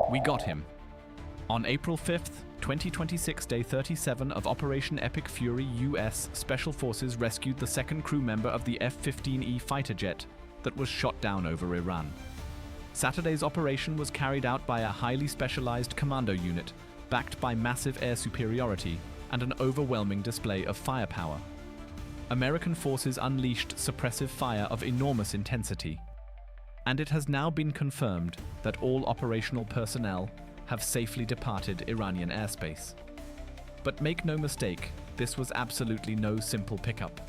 We got him. On April 5th, 2026, Day 37 of Operation Epic Fury, U.S. Special Forces rescued the second crew member of the F-15E fighter jet that was shot down over Iran. Saturday's operation was carried out by a highly specialized commando unit, backed by massive air superiority and an overwhelming display of firepower. American forces unleashed suppressive fire of enormous intensity, and it has now been confirmed that all operational personnel have safely departed Iranian airspace. But make no mistake, this was absolutely no simple pickup.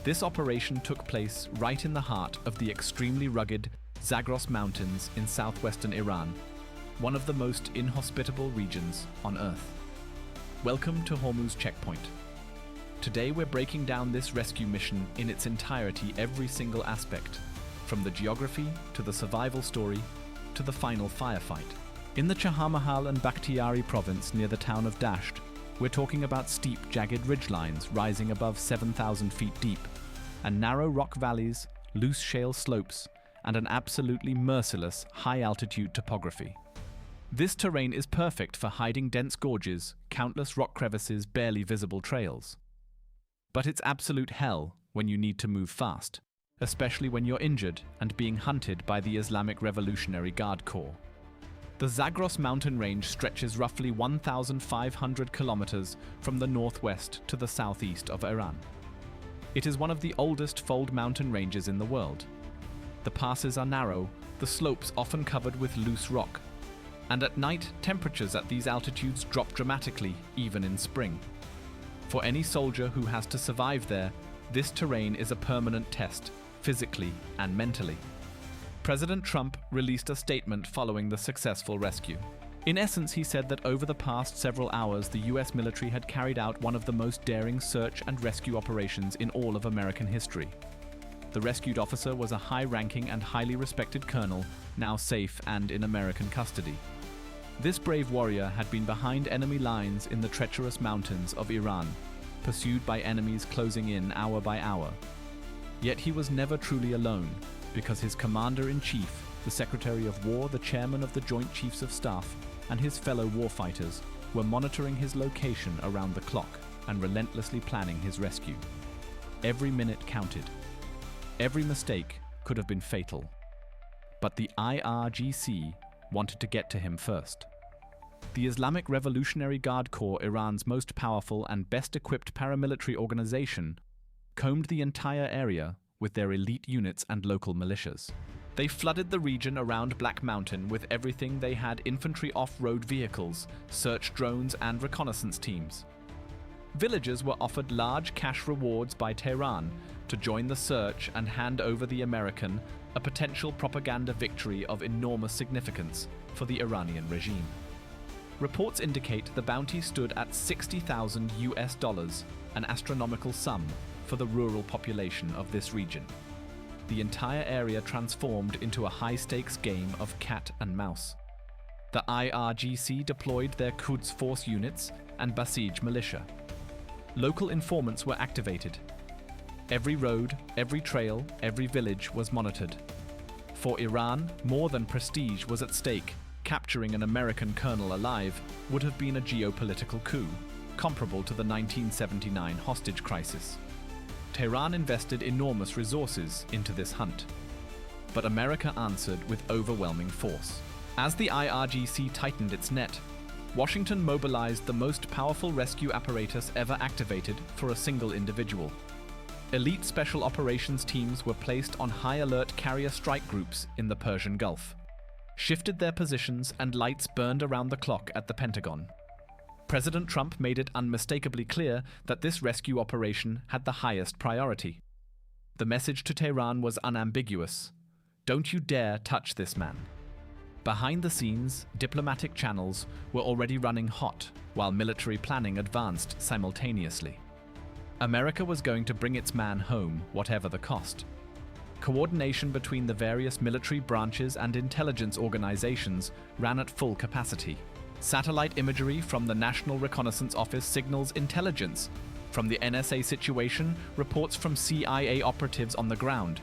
This operation took place right in the heart of the extremely rugged Zagros Mountains in southwestern Iran, one of the most inhospitable regions on Earth. Welcome to Hormuz Checkpoint. Today we're breaking down this rescue mission in its entirety, every single aspect, from the geography to the survival story to the final firefight. In the Chahamahal and Bakhtiari province near the town of Dasht, we're talking about steep, jagged ridgelines rising above 7,000 feet deep, and narrow rock valleys, loose shale slopes, and an absolutely merciless high-altitude topography. This terrain is perfect for hiding dense gorges, countless rock crevices, barely visible trails. But it's absolute hell when you need to move fast, especially when you're injured and being hunted by the Islamic Revolutionary Guard Corps. The Zagros mountain range stretches roughly 1,500 kilometers from the northwest to the southeast of Iran. It is one of the oldest fold mountain ranges in the world. The passes are narrow, the slopes often covered with loose rock, and at night, temperatures at these altitudes drop dramatically, even in spring. For any soldier who has to survive there, this terrain is a permanent test, physically and mentally. President Trump released a statement following the successful rescue. In essence, he said that over the past several hours, the US military had carried out one of the most daring search and rescue operations in all of American history. The rescued officer was a high-ranking and highly respected colonel, now safe and in American custody. This brave warrior had been behind enemy lines in the treacherous mountains of Iran, pursued by enemies closing in hour by hour. Yet he was never truly alone, because his commander-in-chief, the Secretary of War, the chairman of the Joint Chiefs of Staff, and his fellow warfighters were monitoring his location around the clock and relentlessly planning his rescue. Every minute counted. Every mistake could have been fatal. But the IRGC wanted to get to him first. The Islamic Revolutionary Guard Corps, Iran's most powerful and best-equipped paramilitary organization, combed the entire area with their elite units and local militias. They flooded the region around Black Mountain with everything they had: infantry off-road vehicles, search drones, and reconnaissance teams. Villagers were offered large cash rewards by Tehran to join the search and hand over the American, a potential propaganda victory of enormous significance for the Iranian regime. Reports indicate the bounty stood at $60,000 US, an astronomical sum for the rural population of this region. The entire area transformed into a high-stakes game of cat and mouse. The IRGC deployed their Quds Force units and Basij militia. Local informants were activated. Every road, every trail, every village was monitored. For Iran, more than prestige was at stake. Capturing an American colonel alive would have been a geopolitical coup, comparable to the 1979 hostage crisis. Tehran invested enormous resources into this hunt, but America answered with overwhelming force. As the IRGC tightened its net, Washington mobilized the most powerful rescue apparatus ever activated for a single individual. Elite special operations teams were placed on high-alert carrier strike groups in the Persian Gulf, shifted their positions, and lights burned around the clock at the Pentagon. President Trump made it unmistakably clear that this rescue operation had the highest priority. The message to Tehran was unambiguous: don't you dare touch this man. Behind the scenes, diplomatic channels were already running hot, while military planning advanced simultaneously. America was going to bring its man home, whatever the cost. Coordination between the various military branches and intelligence organizations ran at full capacity. Satellite imagery from the National Reconnaissance Office signals intelligence. From the NSA situation, reports from CIA operatives on the ground.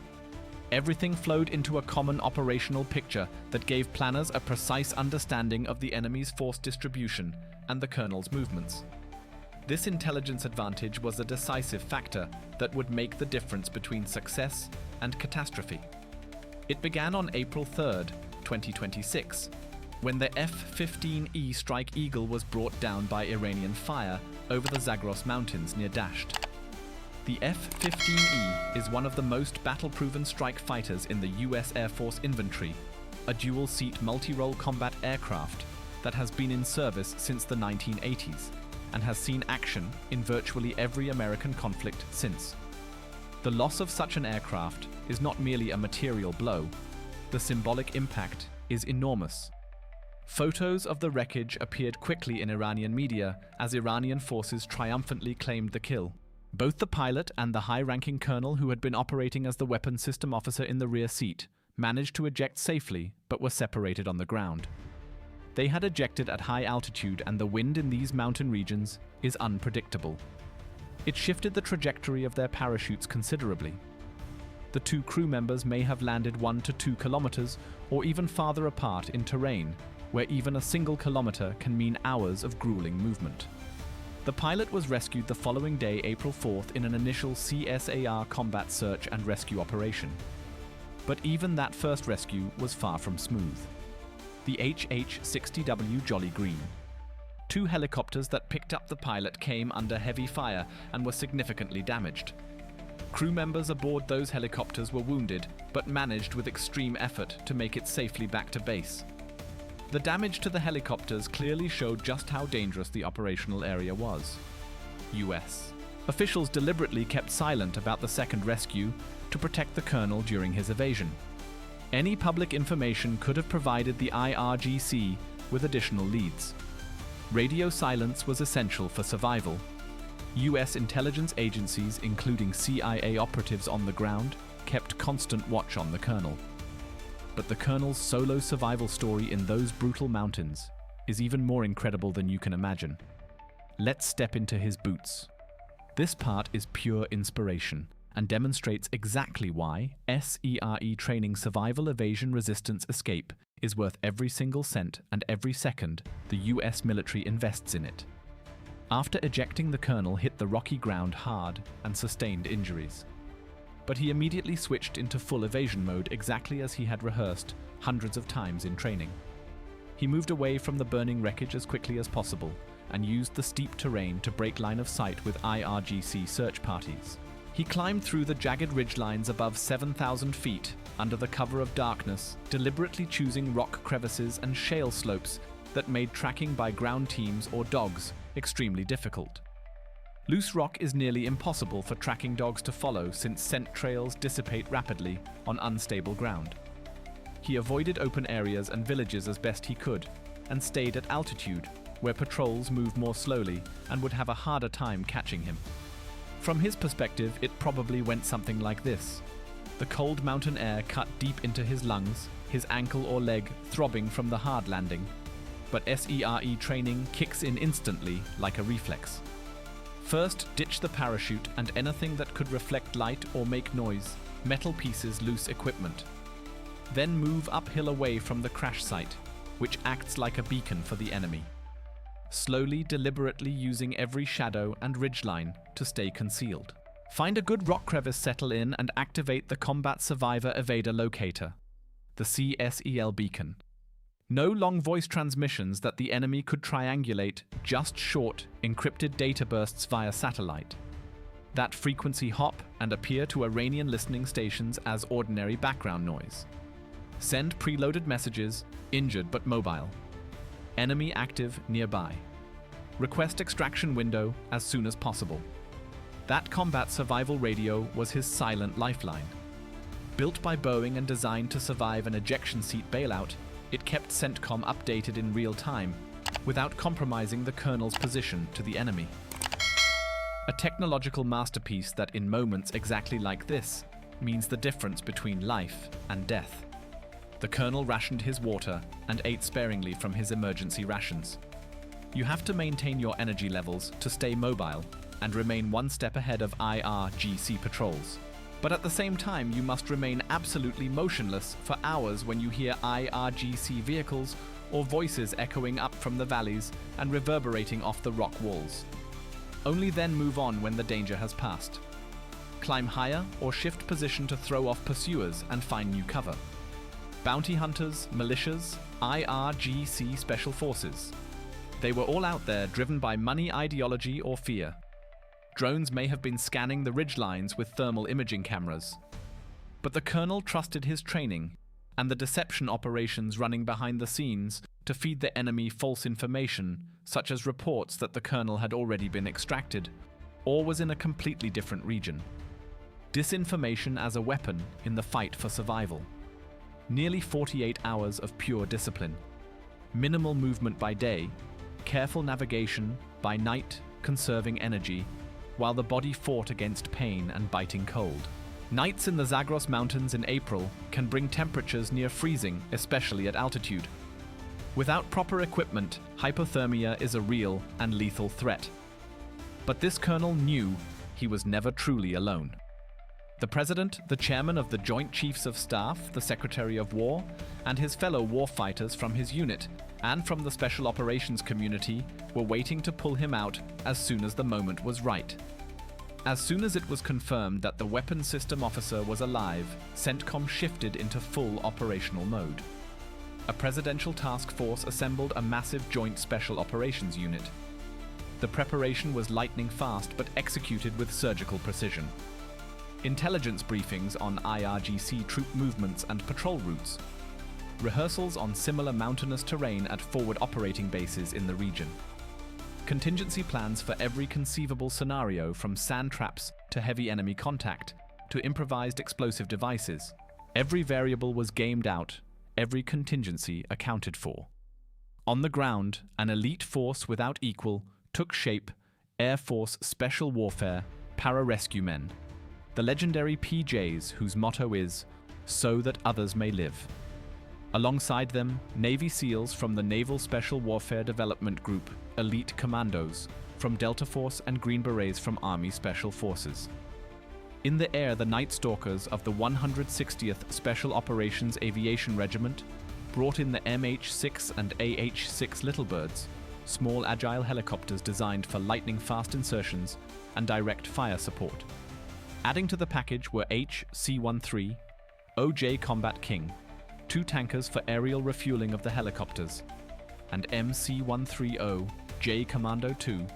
Everything flowed into a common operational picture that gave planners a precise understanding of the enemy's force distribution and the colonel's movements. This intelligence advantage was a decisive factor that would make the difference between success and catastrophe. It began on April 3, 2026, when the F-15E Strike Eagle was brought down by Iranian fire over the Zagros Mountains near Dasht. The F-15E is one of the most battle-proven strike fighters in the US Air Force inventory, a dual-seat multi-role combat aircraft that has been in service since the 1980s and has seen action in virtually every American conflict since. The loss of such an aircraft is not merely a material blow, the symbolic impact is enormous. Photos of the wreckage appeared quickly in Iranian media as Iranian forces triumphantly claimed the kill. Both the pilot and the high-ranking colonel, who had been operating as the weapons system officer in the rear seat, managed to eject safely but were separated on the ground. They had ejected at high altitude, and the wind in these mountain regions is unpredictable. It shifted the trajectory of their parachutes considerably. The two crew members may have landed 1 to 2 kilometers or even farther apart in terrain, where even a single kilometer can mean hours of grueling movement. The pilot was rescued the following day, April 4th, in an initial CSAR combat search and rescue operation. But even that first rescue was far from smooth. The HH-60W Jolly Green. 2 helicopters that picked up the pilot came under heavy fire and were significantly damaged. Crew members aboard those helicopters were wounded, but managed with extreme effort to make it safely back to base. The damage to the helicopters clearly showed just how dangerous the operational area was. US. Officials deliberately kept silent about the second rescue to protect the colonel during his evasion. Any public information could have provided the IRGC with additional leads. Radio silence was essential for survival. US intelligence agencies, including CIA operatives on the ground, kept constant watch on the colonel. But the colonel's solo survival story in those brutal mountains is even more incredible than you can imagine. Let's step into his boots. This part is pure inspiration and demonstrates exactly why SERE training survival, evasion, resistance, escape is worth every single cent and every second the US military invests in it. After ejecting, the colonel hit the rocky ground hard and sustained injuries. But he immediately switched into full evasion mode, exactly as he had rehearsed hundreds of times in training. He moved away from the burning wreckage as quickly as possible and used the steep terrain to break line of sight with IRGC search parties. He climbed through the jagged ridgelines above 7,000 feet under the cover of darkness, deliberately choosing rock crevices and shale slopes that made tracking by ground teams or dogs extremely difficult. Loose rock is nearly impossible for tracking dogs to follow, since scent trails dissipate rapidly on unstable ground. He avoided open areas and villages as best he could, and stayed at altitude, where patrols move more slowly and would have a harder time catching him. From his perspective, it probably went something like this. The cold mountain air cut deep into his lungs, his ankle or leg throbbing from the hard landing. But SERE training kicks in instantly like a reflex. First, ditch the parachute and anything that could reflect light or make noise, metal pieces, loose equipment. Then move uphill away from the crash site, which acts like a beacon for the enemy. Slowly, deliberately using every shadow and ridgeline to stay concealed. Find a good rock crevice, settle in, and activate the Combat Survivor Evader Locator, the CSEL beacon. No long voice transmissions that the enemy could triangulate, just short, encrypted data bursts via satellite. That frequency hop and appear to Iranian listening stations as ordinary background noise. Send preloaded messages, injured but mobile. Enemy active nearby. Request extraction window as soon as possible. That combat survival radio was his silent lifeline. Built by Boeing and designed to survive an ejection seat bailout, it kept CENTCOM updated in real time, without compromising the colonel's position to the enemy. A technological masterpiece that, in moments exactly like this, means the difference between life and death. The colonel rationed his water and ate sparingly from his emergency rations. You have to maintain your energy levels to stay mobile and remain one step ahead of IRGC patrols. But at the same time, you must remain absolutely motionless for hours when you hear IRGC vehicles or voices echoing up from the valleys and reverberating off the rock walls. Only then move on when the danger has passed. Climb higher or shift position to throw off pursuers and find new cover. Bounty hunters, militias, IRGC special forces. They were all out there driven by money, ideology, or fear. Drones may have been scanning the ridgelines with thermal imaging cameras. But the colonel trusted his training and the deception operations running behind the scenes to feed the enemy false information, such as reports that the colonel had already been extracted or was in a completely different region. Disinformation as a weapon in the fight for survival. Nearly 48 hours of pure discipline. Minimal movement by day, careful navigation by night, conserving energy, while the body fought against pain and biting cold. Nights in the Zagros Mountains in April can bring temperatures near freezing, especially at altitude. Without proper equipment, hypothermia is a real and lethal threat. But this colonel knew he was never truly alone. The President, the Chairman of the Joint Chiefs of Staff, the Secretary of War, and his fellow warfighters from his unit and from the Special Operations community were waiting to pull him out as soon as the moment was right. As soon as it was confirmed that the weapons system officer was alive, CENTCOM shifted into full operational mode. A presidential task force assembled a massive joint special operations unit. The preparation was lightning fast but executed with surgical precision. Intelligence briefings on IRGC troop movements and patrol routes. Rehearsals on similar mountainous terrain at forward operating bases in the region. Contingency plans for every conceivable scenario, from sand traps to heavy enemy contact to improvised explosive devices. Every variable was gamed out, every contingency accounted for. On the ground, an elite force without equal took shape: Air Force Special Warfare Para-Rescue Men, the legendary PJs whose motto is, "So that others may live." Alongside them, Navy SEALs from the Naval Special Warfare Development Group, Elite Commandos from Delta Force, and Green Berets from Army Special Forces. In the air, the Night Stalkers of the 160th Special Operations Aviation Regiment brought in the MH-6 and AH-6 Littlebirds, small agile helicopters designed for lightning-fast insertions and direct fire support. Adding to the package were HC-13, OJ Combat King, 2 tankers for aerial refueling of the helicopters, and MC-130 J Commando 2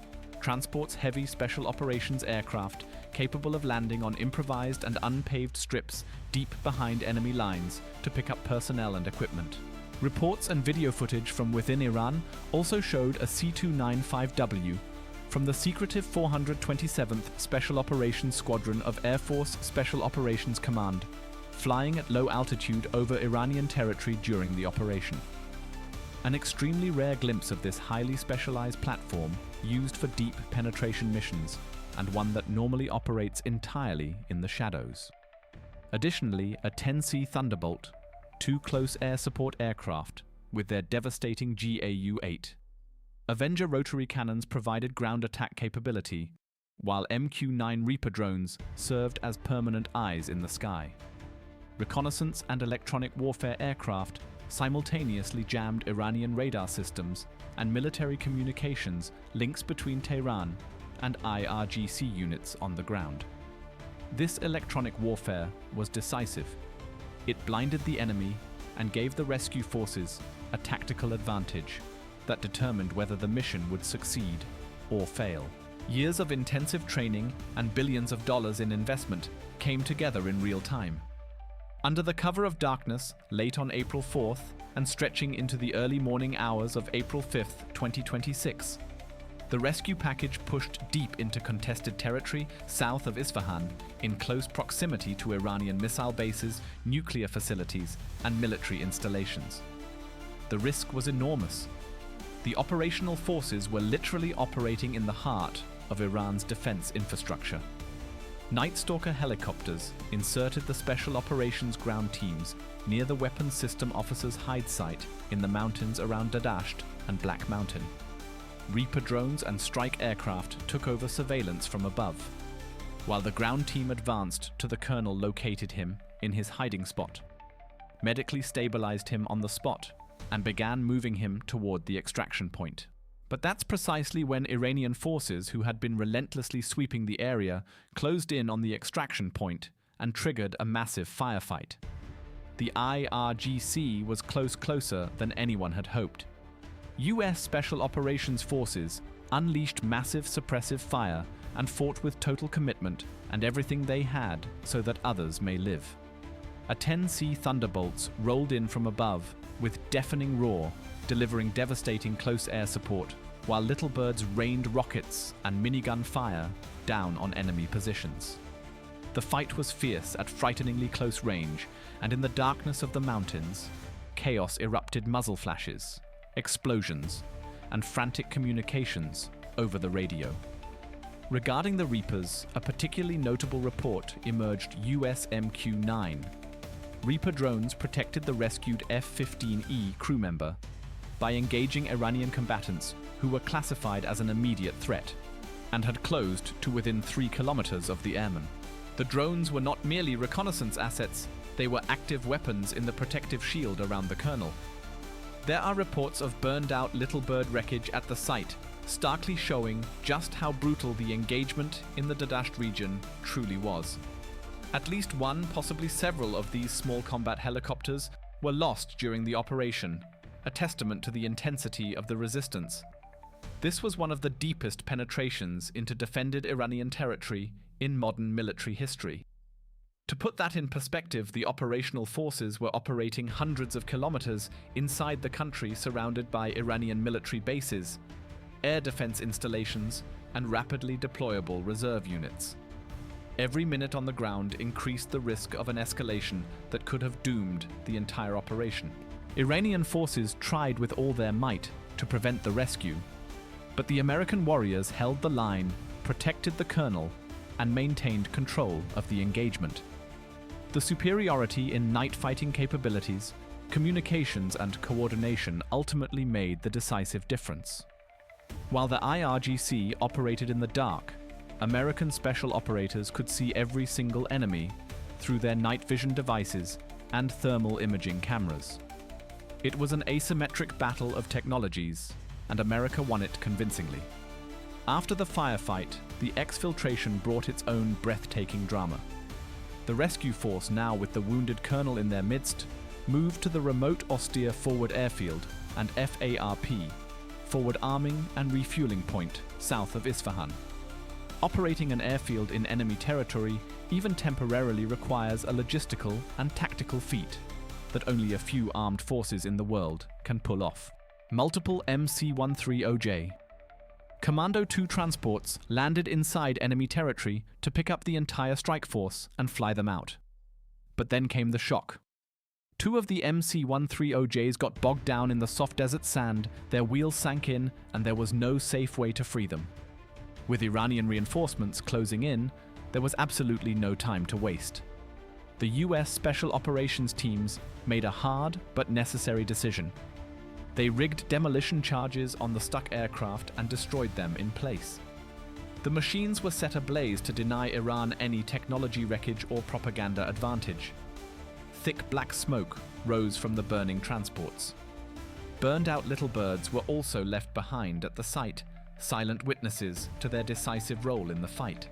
transports heavy special operations aircraft capable of landing on improvised and unpaved strips deep behind enemy lines to pick up personnel and equipment. Reports and video footage from within Iran also showed a C-295W from the secretive 427th Special Operations Squadron of Air Force Special Operations Command, flying at low altitude over Iranian territory during the operation. An extremely rare glimpse of this highly specialized platform used for deep penetration missions, and one that normally operates entirely in the shadows. Additionally, a 10C Thunderbolt, 2 close air support aircraft with their devastating GAU-8. Avenger rotary cannons provided ground attack capability, while MQ-9 Reaper drones served as permanent eyes in the sky. Reconnaissance and electronic warfare aircraft simultaneously jammed Iranian radar systems and military communications links between Tehran and IRGC units on the ground. This electronic warfare was decisive. It blinded the enemy and gave the rescue forces a tactical advantage that determined whether the mission would succeed or fail. Years of intensive training and billions of dollars in investment came together in real time. Under the cover of darkness, late on April 4th and stretching into the early morning hours of April 5th, 2026, the rescue package pushed deep into contested territory south of Isfahan, in close proximity to Iranian missile bases, nuclear facilities, and military installations. The risk was enormous. The operational forces were literally operating in the heart of Iran's defense infrastructure. Night Stalker helicopters inserted the Special Operations ground teams near the weapons system officer's hide site in the mountains around Dadasht and Black Mountain. Reaper drones and strike aircraft took over surveillance from above. while the ground team advanced to the colonel located him in his hiding spot, medically stabilized him on the spot, and began moving him toward the extraction point. But that's precisely when Iranian forces, who had been relentlessly sweeping the area, closed in on the extraction point and triggered a massive firefight. The IRGC was closer than anyone had hoped. US Special Operations Forces unleashed massive suppressive fire and fought with total commitment and everything they had so that others may live. A 10C Thunderbolts rolled in from above with deafening roar, delivering devastating close air support, while Little Birds rained rockets and minigun fire down on enemy positions. The fight was fierce at frighteningly close range, and in the darkness of the mountains, chaos erupted: muzzle flashes, explosions, and frantic communications over the radio. Regarding the Reapers, a particularly notable report emerged US MQ-9. Reaper drones protected the rescued F-15E crew member by engaging Iranian combatants who were classified as an immediate threat and had closed to within 3 kilometers of the airmen. The drones were not merely reconnaissance assets, they were active weapons in the protective shield around the colonel. There are reports of burned-out Little Bird wreckage at the site, starkly showing just how brutal the engagement in the Dadasht region truly was. At least one, possibly several of these small combat helicopters were lost during the operation, a testament to the intensity of the resistance. This was one of the deepest penetrations into defended Iranian territory in modern military history. To put that in perspective, the operational forces were operating hundreds of kilometers inside the country, surrounded by Iranian military bases, air defense installations, and rapidly deployable reserve units. Every minute on the ground increased the risk of an escalation that could have doomed the entire operation. Iranian forces tried with all their might to prevent the rescue, but the American warriors held the line, protected the colonel, and maintained control of the engagement. The superiority in night fighting capabilities, communications, and coordination ultimately made the decisive difference. While the IRGC operated in the dark, American special operators could see every single enemy through their night vision devices and thermal imaging cameras. It was an asymmetric battle of technologies, and America won it convincingly. After the firefight, the exfiltration brought its own breathtaking drama. The rescue force, now with the wounded colonel in their midst, moved to the remote austere forward airfield and FARP, forward arming and refueling point, south of Isfahan. Operating an airfield in enemy territory even temporarily requires a logistical and tactical feat that only a few armed forces in the world can pull off. Multiple MC-130J. Commando 2 transports landed inside enemy territory to pick up the entire strike force and fly them out. But then came the shock. 2 of the MC-130Js got bogged down in the soft desert sand, their wheels sank in, and there was no safe way to free them. With Iranian reinforcements closing in, there was absolutely no time to waste. The US Special Operations teams made a hard but necessary decision. They rigged demolition charges on the stuck aircraft and destroyed them in place. The machines were set ablaze to deny Iran any technology wreckage or propaganda advantage. Thick black smoke rose from the burning transports. Burned-out Little Birds were also left behind at the site, silent witnesses to their decisive role in the fight.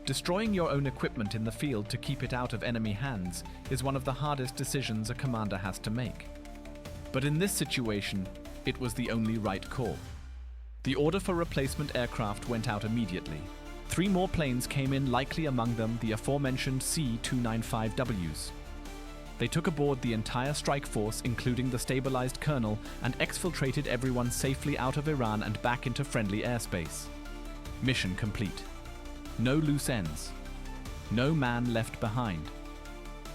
Destroying your own equipment in the field to keep it out of enemy hands is one of the hardest decisions a commander has to make. But in this situation, it was the only right call. The order for replacement aircraft went out immediately. 3 more planes came in, likely among them the aforementioned C-295Ws. They took aboard the entire strike force, including the stabilized colonel, and exfiltrated everyone safely out of Iran and back into friendly airspace. Mission complete. No loose ends. No man left behind.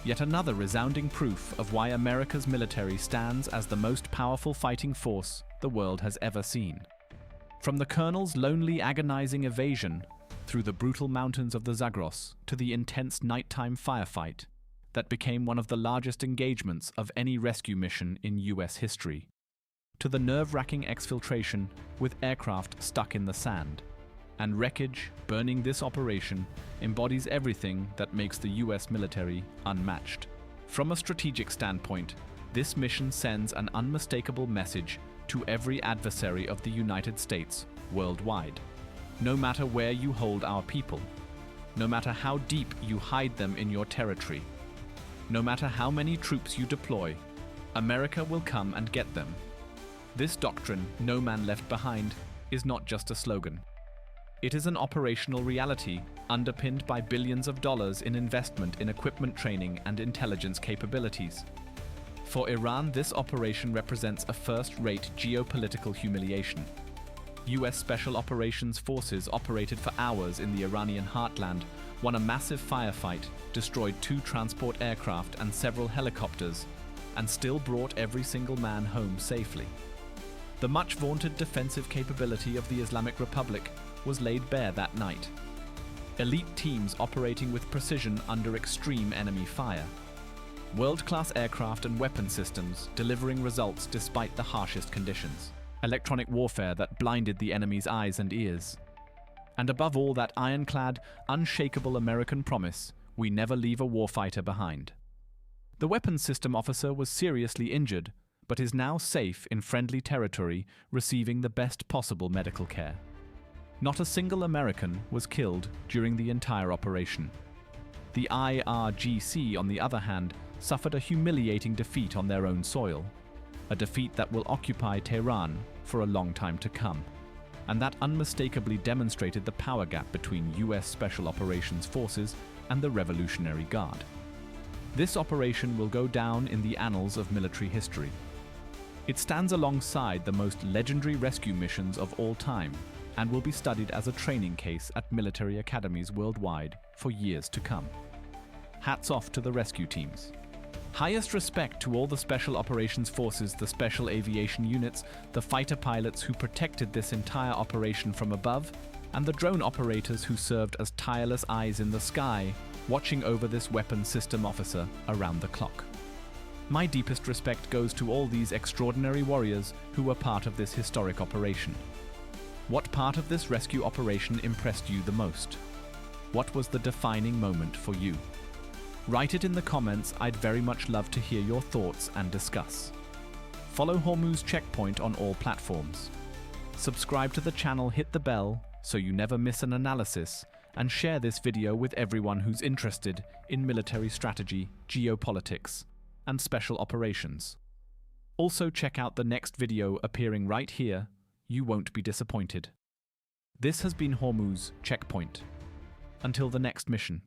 Yet another resounding proof of why America's military stands as the most powerful fighting force the world has ever seen. From the colonel's lonely, agonizing evasion through the brutal mountains of the Zagros to the intense nighttime firefight that became one of the largest engagements of any rescue mission in US history, to the nerve-wracking exfiltration with aircraft stuck in the sand, and wreckage burning this operation embodies everything that makes the US military unmatched. From a strategic standpoint, this mission sends an unmistakable message to every adversary of the United States worldwide. No matter where you hold our people, no matter how deep you hide them in your territory, no matter how many troops you deploy, America will come and get them. This doctrine, no man left behind, is not just a slogan. It is an operational reality underpinned by billions of dollars in investment in equipment training and intelligence capabilities. For Iran, this operation represents a first-rate geopolitical humiliation. US Special Operations Forces operated for hours in the Iranian heartland, won a massive firefight, destroyed 2 transport aircraft and several helicopters, and still brought every single man home safely. The much-vaunted defensive capability of the Islamic Republic was laid bare that night. Elite teams operating with precision under extreme enemy fire. World-class aircraft and weapon systems delivering results despite the harshest conditions. Electronic warfare that blinded the enemy's eyes and ears. And above all, that ironclad, unshakable American promise, we never leave a warfighter behind. The weapons system officer was seriously injured, but is now safe in friendly territory, receiving the best possible medical care. Not a single American was killed during the entire operation. The IRGC, on the other hand, suffered a humiliating defeat on their own soil, a defeat that will occupy Tehran for a long time to come, and that unmistakably demonstrated the power gap between US Special Operations Forces and the Revolutionary Guard. This operation will go down in the annals of military history. It stands alongside the most legendary rescue missions of all time and will be studied as a training case at military academies worldwide for years to come. Hats off to the rescue teams. Highest respect to all the Special Operations Forces, the Special Aviation Units, the fighter pilots who protected this entire operation from above, and the drone operators who served as tireless eyes in the sky, watching over this weapons system officer around the clock. My deepest respect goes to all these extraordinary warriors who were part of this historic operation. What part of this rescue operation impressed you the most? What was the defining moment for you? Write it in the comments. I'd very much love to hear your thoughts and discuss. Follow Hormuz Checkpoint on all platforms. Subscribe to the channel, hit the bell so you never miss an analysis, and share this video with everyone who's interested in military strategy, geopolitics, and special operations. Also check out the next video appearing right here. You won't be disappointed. This has been Hormuz Checkpoint. Until the next mission.